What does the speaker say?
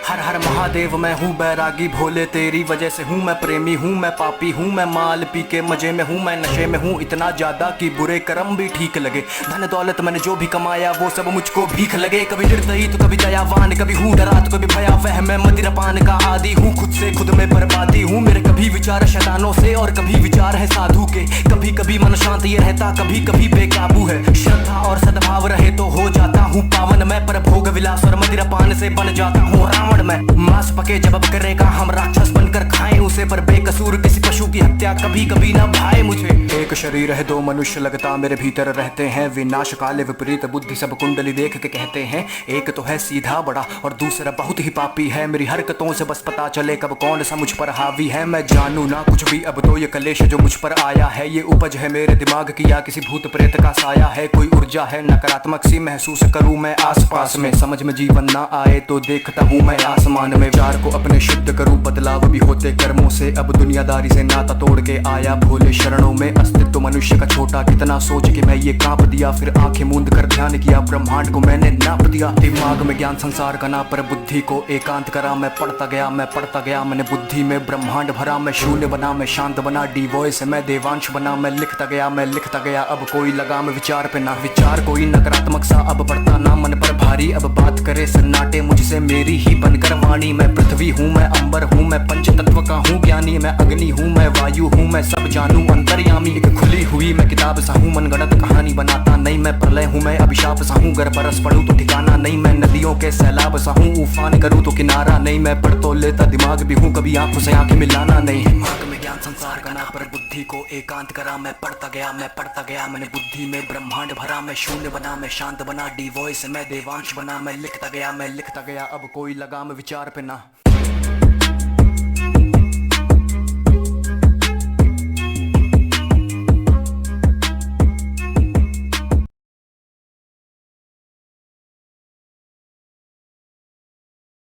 हर हर महादेव, मैं हूँ बैरागी भोले, तेरी वजह से हूँ मैं प्रेमी, हूँ मैं पापी, हूँ मैं माल पी के मजे में हूँ, मैं नशे में हूँ इतना ज्यादा कि बुरे कर्म भी ठीक लगे। धन दौलत मैंने जो भी कमाया वो सब मुझको भीख लगे। कभी निर्दयी तो कभी दयावान, कभी हूँ डरा तो कभी भयावह, मैं मदिरापान का आदि हूँ, खुद से खुद में बर्बादी हूँ। मेरे कभी विचार शैतानों से और कभी विचार है साधु के। कभी कभी मन शांत ये रहता, कभी कभी बेकाबू है। श्रद्धा और सद्भाव रहे तो हो जाता हूँ पावन मैं, पर भोग विलास और मदिरापान से बन जाता हूँ रावण मैं। मांस पके जब करेगा हम राक्षस बनकर खाएं उसे, पर बेकसूर किसी पशु की हत्या कभी कभी ना भाए मुझे। एक शरीर है दो मनुष्य लगता मेरे भीतर रहते हैं, विनाश काले विपरीत बुद्धि सब कुंडली देख के कहते हैं। एक तो है सीधा बड़ा और दूसरा बहुत ही पापी है, मेरी हरकतों से बस पता चले कब कौन सा मुझ पर हावी है। मैं जानू ना कुछ भी अब तो ये कलेश जो मुझ पर आया है, ये उपज है मेरे दिमाग की या किसी भूत प्रेत का साया है। कोई ऊर्जा है नकारात्मक सी महसूस करूं मैं आसपास में, समझ में जीवन ना आए तो देखता हूं मैं आसमान में। विचार को अपने शुद्ध करूं, बदलाव भी होते कर्मों से, अब दुनियादारी से नाता तोड़ के आया भोले शरणों में। अस्तित्व मनुष्य का छोटा कितना सोच के मैं ये कांप दिया, फिर आंखें मूंद कर ध्यान किया ब्रह्मांड को मैंने नाप दिया। दिमाग में ज्ञान संसार का ना, पर बुद्धि को एकांत करा। मैं पढ़ता गया मैंने बुद्धि में ब्रह्मांड भरा। मैं शून्य बना, मैं शांत बना, डी वॉइस मैं देवांश बना। मैं लिखता गया अब कोई लगाम विचार पे ना। विचार कोई नकारात्मक सा अब पड़ता ना मन पर भारी, अब बात करे सन्नाटे मुझसे मेरी ही बनकर वाणी। मैं पृथ्वी हूँ, मैं अंबर हूँ, मैं पंच तत्व का हूँ ज्ञानी। मैं अग्नि हूँ, मैं वायु हूँ, मैं सब जानू अंतर्यामी। एक खुली हुई मैं किताब सा हूँ, मनगढ़ंत कहानी बनाता नहीं। मैं प्रलय हूँ, मैं अभिशाप सा हूँ, गर बरस पड़ूं तो ठिकाना नहीं। मैं नदियों के सैलाब सा हूँ, उफान करूँ तो किनारा नहीं। मैं पढ़ तो लेता दिमाग भी हूँ, कभी आंखों से आंखें मिलाना नहीं। दिमाग में ज्ञान संसार का ना, पर बुद्धि को एकांत करा। मैं पढ़ता गया मैंने बुद्धि में ब्रह्मांड भरा। मैं शून्य बना, मैं शांत बना, डी वॉइस मैं देवांश बना। मैं लिखता गया अब कोई लगाम विचार पे ना।